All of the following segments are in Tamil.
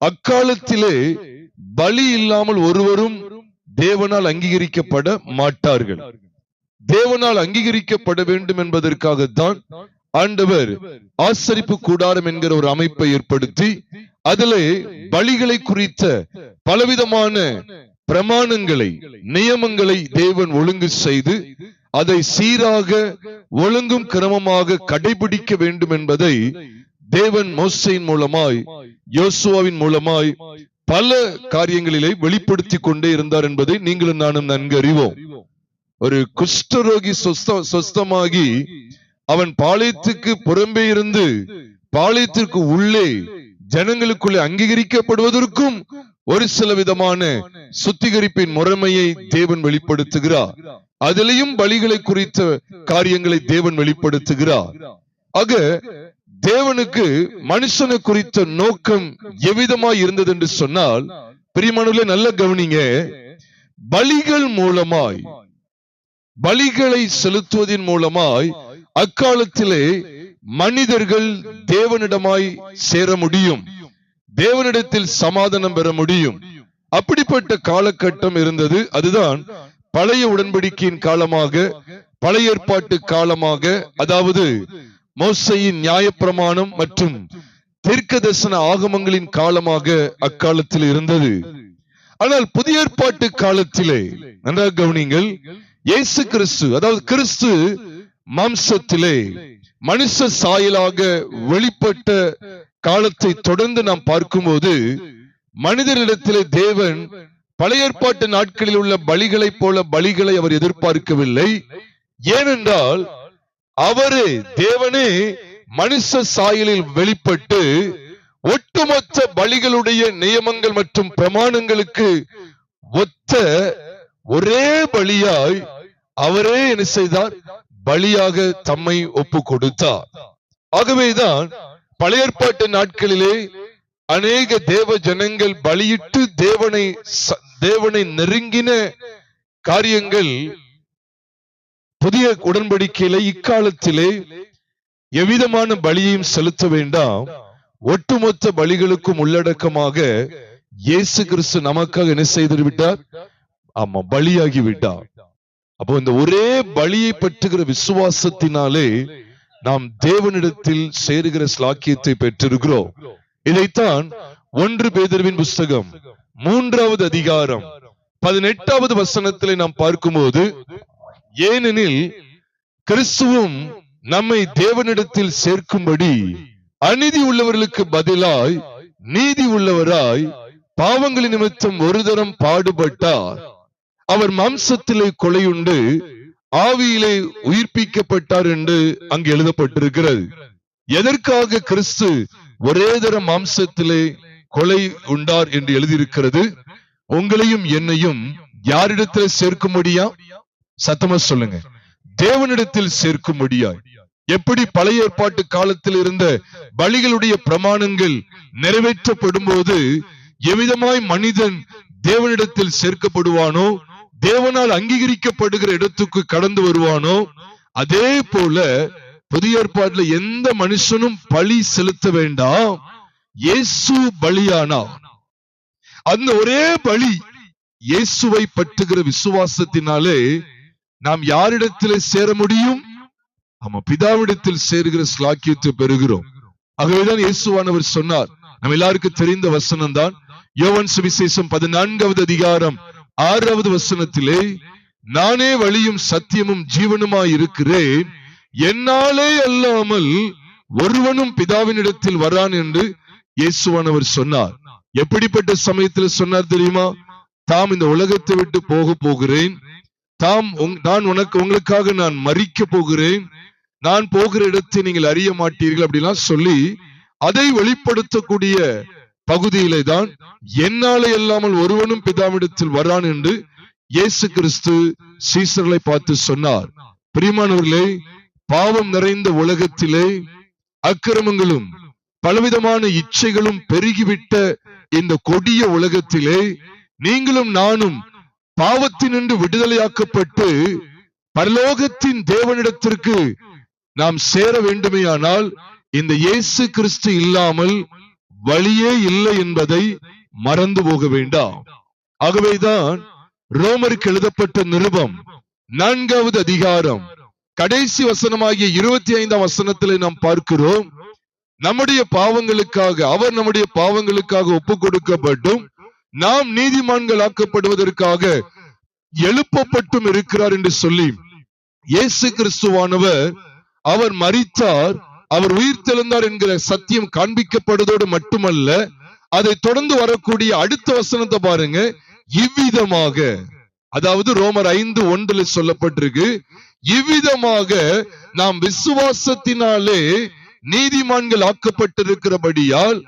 அக்காலத்திலே பலி இல்லாமல் ஒருவரும் தேவனால் அங்கீகரிக்கப்பட மாட்டார்கள். தேவனால் அங்கீகரிக்கப்பட வேண்டும் என்பதற்காகத்தான் ஆண்டவர் ஆசரிப்பு கூடாரம் என்கிற ஒரு அமைப்பை ஏற்படுத்தி அதிலே பலிகளை குறித்த பலவிதமான பிரமாணங்களை, நியமங்களை தேவன் ஒழுங்கு செய்து அதை சீராக ஒழுங்கும் கிரமமாக கடைபிடிக்க வேண்டும் என்பதை தேவன் மோசேயின் மூலமாய், யோசுவாவின் மூலமாய் பல காரியங்களிலே வெளிப்படுத்தி கொண்டே இருந்தார் என்பதை நீங்களும் நானும் நன்கு அறிவோம். ஒரு குஷ்டரோகி சொஸ்தமாகி அவன் பாளையத்துக்கு புறம்பே இருந்து பாளையத்திற்கு உள்ளே ஜனங்களுக்குள்ளே அங்கீகரிக்கப்படுவதற்கும் ஒரு சில விதமான சுத்திகரிப்பின் முறைமையை தேவன் வெளிப்படுத்துகிறார். அதிலையும் பலிகளை குறித்த காரியங்களை தேவன் வெளிப்படுத்துகிறார். ஆக தேவனுக்கு மனுஷனை குறித்த நோக்கம் எவ்விதமாய் இருந்தது என்று சொன்னால், பிரியமானவர்களே நல்ல கவனிங்க, பலிகள் மூலமாய், பலிகளை செலுத்துவதன் மூலமாய் அக்காலத்திலே மனிதர்கள் தேவனிடமாய் சேர முடியும், தேவனிடத்தில் சமாதானம் பெற முடியும். அப்படிப்பட்ட காலகட்டம் இருந்தது. அதுதான் பழைய உடன்படிக்கையின் காலமாக, பழைய ஏற்பாட்டு காலமாக, அதாவது மோசேயின் நியாயப்பிரமாணம் மற்றும் தீர்க்கதரிசன ஆகமங்களின் காலமாக அக்காலத்தில் இருந்தது. ஆனால் புதிய ஏற்பாட்டு காலத்திலே நன்றாக கவனிங்கள், இயேசு கிறிஸ்து, அதாவது கிறிஸ்து மாம்சத்திலே மனுஷ சாயலாக வெளிப்பட்ட காலத்தை தொடர்ந்து நாம் பார்க்கும்போது மனிதரிடத்திலே தேவன் பழைய ஏற்பாட்டு நாட்களில் உள்ள பலிகளை போல பலிகளை அவர் எதிர்பார்க்கவில்லை. ஏனென்றால் அவரே, தேவனே மனுஷ சாயலில் வெளிப்பட்டு ஒட்டுமொத்த பலிகளுடைய நியமங்கள் மற்றும் பிரமாணங்களுக்கு ஒத்த ஒரே பலியாய் அவரே என்ன செய்தார்? பலியாக தம்மை ஒப்பு கொடுத்தார். ஆகவேதான் பழைய ஏற்பாட்டு நாட்களிலே அநேக தேவ ஜனங்கள் பலியிட்டு தேவனை நெருங்கின காரியங்கள் புதிய உடன்படிக்கையிலே இக்காலத்திலே எவ்விதமான பலியையும் செலுத்த வேண்டாம், ஒட்டுமொத்த பலிகளுக்கும் உள்ளடக்கமாக இயேசு கிறிஸ்து நமக்காக என்ன செய்து விட்டார்? ஆமா, பலியாகி விட்டார். அப்போ இந்த ஒரே பலியை பற்றுகிற விசுவாசத்தினாலே நாம் தேவனிடத்தில் சேருகிற ஸ்லாக்கியத்தை பெற்றிருக்கிறோம். இதைத்தான் 1 பேதுருவின் புஸ்தகம் 3வது அதிகாரம் 18வது வசனத்திலே நாம் பார்க்கும்போது, ஏனெனில் கிறிஸ்துவும் நம்மை தேவனிடத்தில் சேர்க்கும்படி அநீதி உள்ளவர்களுக்கு பதிலாய் நீதி உள்ளவராய் பாவங்களின் நிமித்தம் ஒரு தரம் பாடுபட்டார். அவர் மாம்சத்திலே கொலையுண்டு ஆவியிலே உயிர்ப்பிக்கப்பட்டார் என்று அங்கு எழுதப்பட்டிருக்கிறது. எதற்காக கிறிஸ்து ஒரே தரம் மாம்சத்திலே கொலை உண்டார் என்று எழுதியிருக்கிறது? உங்களையும் என்னையும் யாரிடத்தில் சேர்க்கும்படியா? சத்தமா சொல்லுங்க, தேவனிடத்தில் சேர்க்கும்படியாய். எப்படி பழைய ஏற்பாட்டு காலத்தில் இருந்த பலிகளுடைய பிரமாணங்கள் நிறைவேற்றப்படும் போது எவ்விதமாய் மனிதன் தேவனிடத்தில் சேர்க்கப்படுவானோ, தேவனால் அங்கீகரிக்கப்படுகிற இடத்துக்கு கடந்து வருவானோ, அதே போல புதிய ஏற்பாட்டில் எந்த மனுஷனும் பலி செலுத்த வேண்டாம், இயேசு பலியானார். அந்த ஒரே பலி இயேசுவை பற்றுகிற விசுவாசத்தினாலே நாம் யாரிடத்திலே சேர முடியும்? ஆமா, பிதாவிடத்தில் சேருகிற ஸ்லாக்கியத்தை பெறுகிறோம். ஆகவேதான் இயேசுவானவர் சொன்னார், நம்ம எல்லாருக்கும் தெரிந்த வசனம் தான், யோவான் சுவிசேஷம் 14வது அதிகாரம் 6வது வசனத்திலே, நானே வழியும் சத்தியமும் ஜீவனுமாய் இருக்கிறேன், என்னாலே அல்லாமல் ஒருவனும் பிதாவினிடத்தில் வரான் என்று இயேசுவானவர் சொன்னார். எப்படிப்பட்ட சமயத்தில் சொன்னார் தெரியுமா? தாம் இந்த உலகத்தை விட்டு போகிறேன், நான் உங்களுக்காக நான் மரிக்க போகிறேன், நான் போகிற இடத்தை நீங்கள் அறிய மாட்டீர்கள் அப்படிலாம் சொல்லி அதை வெளிப்படுத்தக்கூடிய பகுதியிலே தான் என்னாலே இல்லாமல் ஒருவனும் பிதாவிடத்தில் வரான் என்று இயேசு கிறிஸ்து சீசர்களை பார்த்து சொன்னார். பிரியமானவர்களே, பாவம் நிறைந்த உலகத்திலே அக்கிரமங்களும் பலவிதமான இச்சைகளும் பெருகிவிட்ட இந்த கொடிய உலகத்திலே நீங்களும் நானும் பாவத்தினின்று விடுதலையாக்கப்பட்டு பரலோகத்தின் தேவனிடத்திற்கு நாம் சேர வேண்டுமேயானால் இந்த இயேசு கிறிஸ்து இல்லாமல் வழியே இல்லை என்பதை மறந்து போக வேண்டாம். ஆகவேதான் ரோமருக்கு எழுதப்பட்ட நிருபம் 4வது அதிகாரம் கடைசி வசனமாகிய 25ஆம் வசனத்திலே நாம் பார்க்கிறோம், நம்முடைய பாவங்களுக்காக அவர் நம்முடைய பாவங்களுக்காக ஒப்பு கொடுக்கப்பட்டும் நாம் நீதிமான்கள் ஆக்கப்படுவதற்காக எழுப்பப்பட்டும் இருக்கிறார் என்று சொல்லி இயேசு கிறிஸ்துவானவர் அவர் மரித்தார், அவர் உயிர்த்தெழுந்தார் என்கிற சத்தியம் காண்பிக்கப்படுவதோடு மட்டுமல்ல, அதை தொடர்ந்து வரக்கூடிய அடுத்த வசனத்தை பாருங்க. இவ்விதமாக, அதாவது ரோமர் 5:1 சொல்லப்பட்டிருக்கு, இவ்விதமாக நாம் விசுவாசத்தினாலே நீதிமான்கள் ஆக்கப்பட்டிருக்கிறபடியால்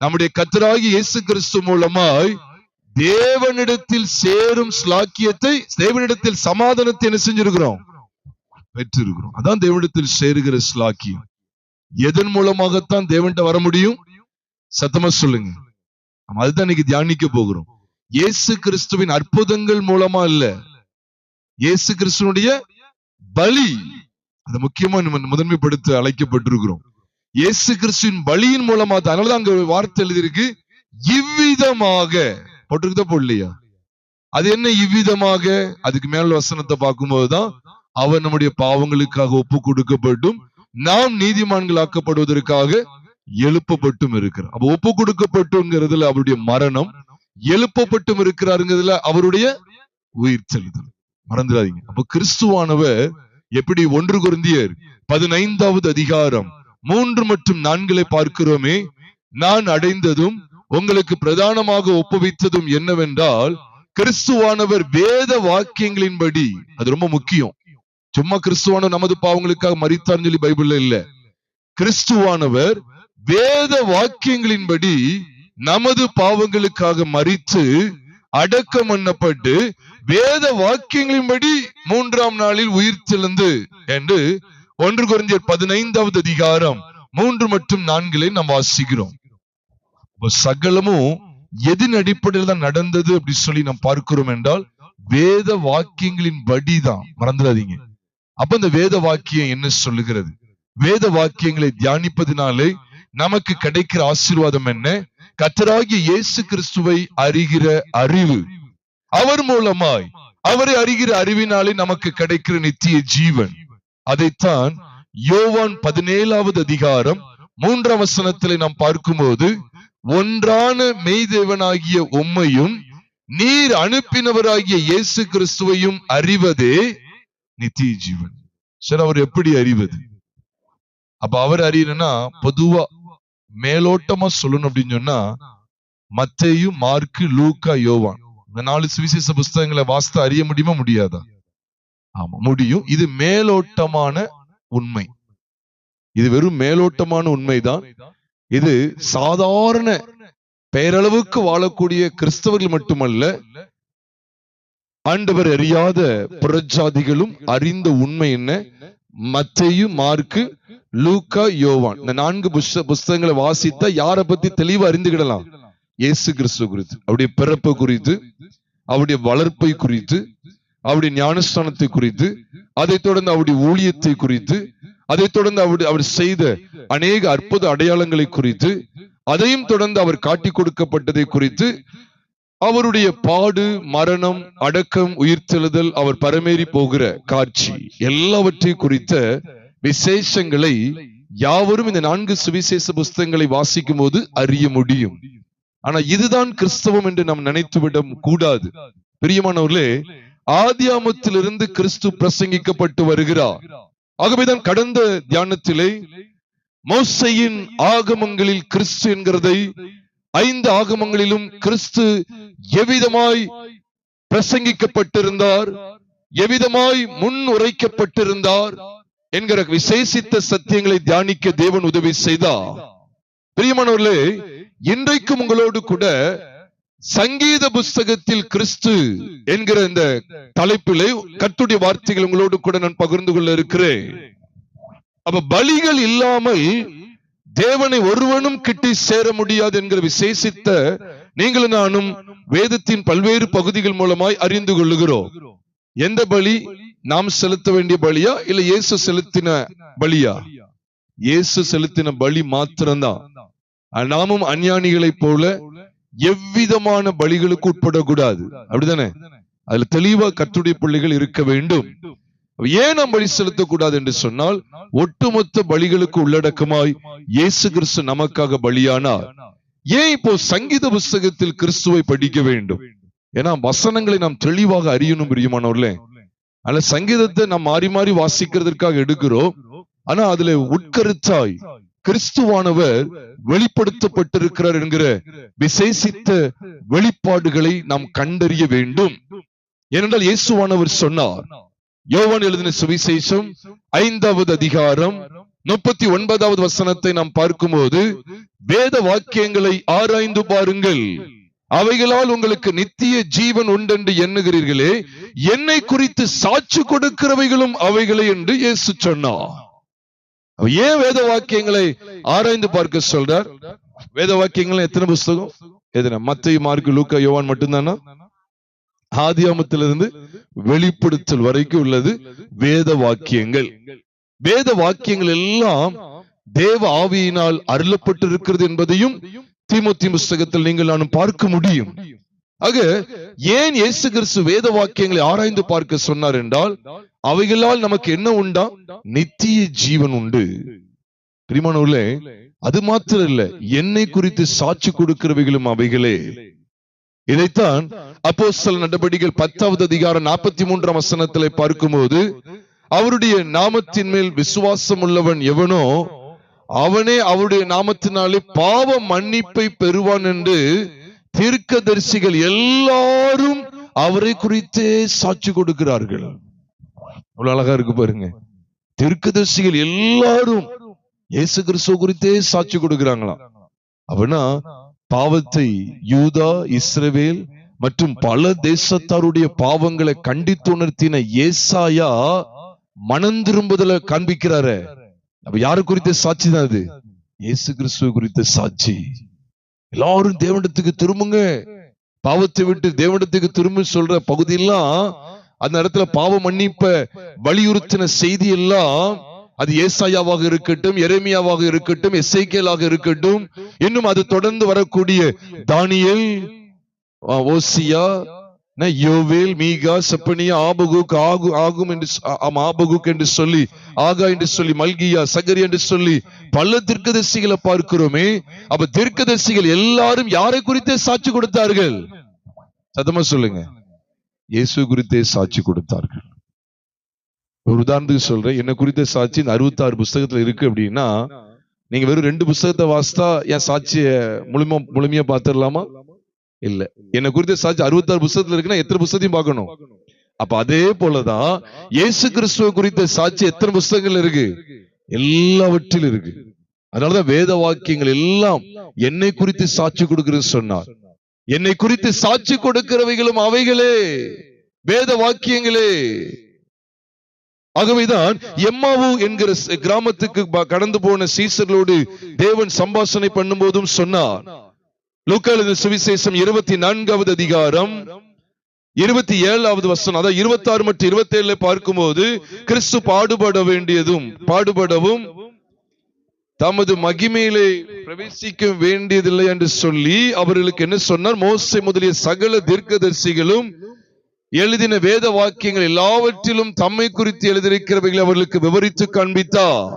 நம்முடைய கர்த்தராகிய இயேசு கிறிஸ்து மூலமாய் தேவனிடத்தில் சேரும் ஸ்லாக்கியத்தை, தேவனிடத்தில் சமாதானத்தை என்ன செஞ்சிருக்கிறோம்? பெற்றிருக்கிறோம். அதான் தேவனிடத்தில் சேருகிற ஸ்லாக்கியம். எதன் மூலமாகத்தான் தேவன்கிட்ட வர முடியும்? சத்தமா சொல்லுங்க. நம்ம அதுதான் இன்னைக்கு தியானிக்க போகிறோம். இயேசு கிறிஸ்துவின் அற்புதங்கள் மூலமா இல்ல, இயேசு கிறிஸ்துவனுடைய பலி, அது முக்கியமா முதன்மைப்படுத்த அழைக்கப்பட்டிருக்கிறோம். இயேசு கிறிஸ்துவின் பலியின் மூலமா தான். அதனாலதான் அங்க வார்த்தை எழுதியிருக்கு, இவ்விதமாக போட்டிருக்குதா போடலையா? அது என்ன இவ்விதமாக? அதுக்கு மேல வசனத்தை பார்க்கும்போதுதான் அவர் நம்முடைய பாவங்களுக்காக ஒப்பு கொடுக்கப்பட்டும் நாம் நீதிமான்கள் ஆக்கப்படுவதற்காக எழுப்பப்பட்டும் இருக்கிறார். அப்ப ஒப்பு கொடுக்கப்பட்டுங்கிறதுல அவருடைய மரணம், எழுப்பப்பட்டும் இருக்கிறாருங்கிறதுல அவருடைய உயிர்த்தெழுதல். மறந்துடாதீங்க. அப்ப கிறிஸ்துவானவர் எப்படி 1 கொரிந்தியர் 15வது அதிகாரம் 3 மற்றும் 4 பார்க்கிறோமே, நான் அடைந்ததும் உங்களுக்கு பிரதானமாக ஒப்புவித்ததும் என்னவென்றால், கிறிஸ்துவானவர் வேத வாக்கியங்களின்படி, அது ரொம்ப முக்கியம். சும்மா கிறிஸ்துவானவர் நமது பாவங்களுக்காக மரித்தார்னு சொல்லி பைபிள்ல இல்ல. கிறிஸ்துவானவர் வேத வாக்கியங்களின்படி நமது பாவங்களுக்காக மரித்து அடக்கம் பண்ணப்பட்டு வேத வாக்கியங்களின்படி 3ஆம் நாளில் உயிர்த்தெழுந்து என்று 1 கொரிந்தியர் 15வது அதிகாரம் 3 மற்றும் 4 நாம் வாசிக்கிறோம். சகலமும் எதின் அடிப்படையில் தான் நடந்தது அப்படி சொல்லி நாம் பார்க்கிறோம் என்றால் வேத வாக்கியங்களின் படிதான். மறந்துடாதீங்க. அப்ப இந்த வேத வாக்கியம் என்ன சொல்லுகிறது? வேத வாக்கியங்களை தியானிப்பதினாலே நமக்கு கிடைக்கிற ஆசீர்வாதம் என்ன? கர்த்தராகிய இயேசு கிறிஸ்துவை அறிகிற அறிவு, அவர் மூலமாய் அவரை அறிகிற அறிவினாலே நமக்கு கிடைக்கிற நித்திய ஜீவன். அதைத்தான் யோவான் 17வது அதிகாரம் 3ஆம் வசனத்திலே நாம் பார்க்கும்போது, ஒன்றான மெய்தேவனாகிய உம்மையும் நீர் அனுப்பினவராகிய இயேசு கிறிஸ்துவையும் அறிவதே நித்திய ஜீவன். சரி, அவர் எப்படி அறிவது? அப்ப அவர் அறியணும்னா பொதுவா மேலோட்டமா சொல்லணும் அப்படின்னு சொன்னா மத்தேயு, மார்க்கு, லூக்கா, யோவான் இந்த 4 சுவிசேஷ புஸ்தகங்களை வாசித்து அறிய முடியுமா? முடியாதா? ஆமா, முடியும். இது மேலோட்டமான உண்மை. இது வெறும் மேலோட்டமான உண்மைதான். இது சாதாரண பெயரளவுக்கு வாழக்கூடிய கிறிஸ்தவர்கள் மட்டுமல்ல, ஆண்டவர் அறியாத புறஜாதிகளும் அறிந்த உண்மை என்ன? மத்தேயு, மார்க்கு, லூக்கா, யோவான் இந்த 4 புஸ்தகங்களை வாசித்தா யாரை பத்தி தெளிவா அறிந்துகிடலாம்? இயேசு கிறிஸ்து குறித்து, அவருடைய பிறப்பு குறித்து, அவருடைய வளர்ப்பை குறித்து, அவருடைய ஞானஸ்தானத்தை குறித்து, அதைத் தொடர்ந்து அவருடைய ஊழியத்தை குறித்து, அதைத் தொடர்ந்து அவர் செய்த அநேக அற்புத அடையாளங்களை குறித்து, அதையும் தொடர்ந்து அவர் காட்டி கொடுக்கப்பட்டதை குறித்து, அவருடைய பாடு, மரணம், அடக்கம், உயிர்த்தெழுதல், அவர் பரமேறி போகிற காட்சி எல்லாவற்றை குறித்த விசேஷங்களை யாவரும் இந்த 4 சுவிசேஷ புஸ்தகங்களை வாசிக்கும் போது அறிய முடியும். ஆனா இதுதான் கிறிஸ்தவம் என்று நாம் நினைத்துவிட கூடாது. பிரியமானவர்களே, ஆதியாமத்திலிருந்து கிறிஸ்து பிரசங்கிக்கப்பட்டு வருகிறார். ஆகவேதான் கடந்த தியானத்திலே மோசேயின் ஆகமங்களில் கிறிஸ்து என்கிறதை 5 ஆகமங்களிலும் கிறிஸ்து எவ்விதமாய் பிரசங்கிக்கப்பட்டிருந்தார், எவ்விதமாய் முன் உரைக்கப்பட்டிருந்தார் என்கிற விசேஷித்த சத்தியங்களை தியானிக்க தேவன் உதவி செய்தார். பிரியமானவர்களே, இன்றைக்கும் உங்களோடு கூட சங்கீத புஸ்தகத்தில் கிறிஸ்து என்கிற இந்த தலைப்பிலே கர்த்தருடைய வார்த்தைகள் உங்களோடு கூட நான் பகிர்ந்து கொள்ள இருக்கிறேன். அப்ப பலிகள் இல்லாமல் தேவனை ஒருவனும் கிட்டி சேர முடியாது என்கிற விசேஷித்த நீங்களும் நானும் வேதத்தின் பல்வேறு பகுதிகள் மூலமாய் அறிந்து கொள்ளுகிறோம். எந்த பலி? நாம் செலுத்த வேண்டிய பலியா இல்ல இயேசு செலுத்தின பலியா? இயேசு செலுத்தின பலி மாத்திரம்தான். நாமும் அஞ்ஞானிகளைப் போல எவ்விதமான பலிகளுக்கு உட்படக்கூடாது. அப்படிதானே? அதுல தெளிவா கர்த்தருடைய பிள்ளைகள் இருக்க வேண்டும். ஏன் நாம் பலி செலுத்தக்கூடாது என்று சொன்னால், ஒட்டுமொத்த பலிகளுக்கு உள்ளடக்கமாய் இயேசு கிறிஸ்து நமக்காக பலியானார். ஏன் இப்போ சங்கீத புஸ்தகத்தில் கிறிஸ்துவை படிக்க வேண்டும்? ஏன்னா வசனங்களை நாம் தெளிவாக அறியணும் பிரியமானவர்களே. ஆனா சங்கீதத்தை நாம் மாறி மாறி வாசிக்கிறதுக்காக எடுக்கிறோம். ஆனா அதுல உட்கருத்தாய் கிறிஸ்துவானவர் வெளிப்படுத்தப்பட்டிருக்கிறார் என்கிற விசேஷித்த வெளிப்பாடுகளை நாம் கண்டறிய வேண்டும். ஏனென்றால் இயேசுவானவர் சொன்னார், யோவான் எழுதின சுவிசேஷம் 5வது அதிகாரம் 39வது வசனத்தை நாம் பார்க்கும்போது, வேத வாக்கியங்களை ஆராய்ந்து பாருங்கள், அவைகளால் உங்களுக்கு நித்திய ஜீவன் உண்டென்று எண்ணுகிறீர்களே, என்னை குறித்து சாட்சி கொடுக்கிறவைகளும் அவைகளே என்று இயேசு சொன்னார். ஏன் வேத வாக்கியங்களை ஆராய்ந்து பார்க்க சொல்றார்? வேத வாக்கியங்கள் எத்தனை புஸ்தகம்? எத்தனை? மத்தேயு, மார்க்கு, லூக்கா, யோவான் மட்டும்தானா? ஆதியாமத்திலிருந்து வெளிப்படுத்தல் வரைக்கும் உள்ளது வேத வாக்கியங்கள். வேத வாக்கியங்கள் எல்லாம் தேவ ஆவியினால் அருளப்பட்டிருக்கிறது என்பதையும் தீமோத்தேயு புஸ்தகத்தில் நீங்கள் நானும் பார்க்க முடியும். ஆக ஏன் இயேசு கிறிஸ்து வேத வாக்கியங்களை ஆராய்ந்து பார்க்க சொன்னார் என்றால், அவைகளால் நமக்கு என்ன உண்டா? நித்திய ஜீவன் உண்டு. பிரியமானவர்களே, அது மாத்திரம் இல்ல, என்னை குறித்து சாட்சி கொடுக்கிறவைகளும் அவைகளே. இதைத்தான் அப்போஸ்தலர் நடபடிகள் 10வது அதிகாரம் 43ஆம் வசனத்திலே பார்க்கும்போது, அவருடைய நாமத்தின் மேல் விசுவாசம் உள்ளவன் எவனோ அவனே அவருடைய நாமத்தினாலே பாவ மன்னிப்பை பெறுவான் என்று தீர்க்கதரிசிகள் எல்லாரும் அவரை குறித்தே சாட்சி கொடுக்கிறார்கள். அவ்வளவு அழகா இருக்கு பாருங்க. தீர்க்கதரிசிகள் எல்லாரும் இயேசு கிறிஸ்துவ குறித்தே சாட்சி கொடுக்கிறாங்களாம். அப்படின்னா பாவத்தை யூதா, இஸ்ரவேல் மற்றும் பல தேசத்தாருடைய பாவங்களை கண்டித்து உணர்த்தின ஏசாயா மனம் திரும்புதல காண்பிக்கிறாரு. அப்ப யாரு குறித்த சாட்சி தான் அது? இயேசு கிறிஸ்துவ குறித்த சாட்சி. எல்லாரும் தேவனிடத்துக்கு திரும்புங்க, பாவத்தை விட்டு தேவனிடத்துக்கு திரும்ப சொல்ற பகுதியெல்லாம், அந்த இடத்துல பாவ மன்னிப்ப வலியுறுத்தின செய்தி எல்லாம், அது ஏசாயாவாக இருக்கட்டும், எரேமியாவாக இருக்கட்டும், எசேக்கியேலாக இருக்கட்டும், இன்னும் அது தொடர்ந்து வரக்கூடிய தானியேல், ஓசியா, யோவேல், மீகா, செப்பனியா, ஆபகுக், ஆகும் என்று ஆபகுக் என்று சொல்லி, ஆகா என்று சொல்லி, மல்கியா, சகரியா என்று சொல்லி பல தீர்க்கதரிசிகளை பார்க்கிறோமே. அப்ப தீர்க்கதரிசிகள் எல்லாரும் யாரை குறித்தே சாட்சி கொடுத்தார்கள்? சத்தமா சொல்லுங்க. இயேசு குறித்தே சாட்சி கொடுத்தார்கள். ஒரு உதாரணத்துக்கு சொல்றேன், என்ன குறித்த சாட்சி இந்த 66 புஸ்தகத்துல இருக்கு அப்படின்னா, நீங்க வெறும் 2 புஸ்தகத்தை வாசித்தா என் சாட்சிய முழுமையா பார்த்துடலாமா? இல்ல. என்ன குறித்த சாட்சி 66 புஸ்தகத்துல இருக்குன்னா எத்தனை புஸ்தகத்தையும் பார்க்கணும். அப்ப அதே போலதான் இயேசு கிறிஸ்துவ குறித்த சாட்சி எத்தனை புஸ்தகங்கள் இருக்கு? எல்லாவற்றிலும் இருக்கு. அதனாலதான் வேத வாக்கியங்கள் எல்லாம் என்னை குறித்து சாட்சி கொடுக்கிறது சொன்னார். என்னை குறித்து சாட்சி கொடுக்கிறவைகளும் அவைகளே, வேத வாக்கியங்களே. ஆகவேதான் எம்மாவு என்கிற கிராமத்துக்கு கடந்து போன சீசர்களோடு தேவன் சம்பாஷணை பண்ணும் போதும் சொன்னார். லூக்கா எழுதின சுவிசேஷம் 24வது அதிகாரம் 27வது வசனம், அதாவது 26 மற்றும் 27 பார்க்கும்போது, கிறிஸ்து பாடுபடவும் தமது மகிமையிலே பிரவேசிக்க வேண்டியதில்லை என்று சொல்லி அவர்களுக்கு என்ன சொன்னார்? மோசே முதலிய சகல தீர்க்கதரிசிகளும் எழுதின வேத வாக்கியங்கள் எல்லாவற்றிலும் தம்மை குறித்து எழுதியிருக்கிறவைகளை அவர்களுக்கு விவரித்து காண்பித்தார்.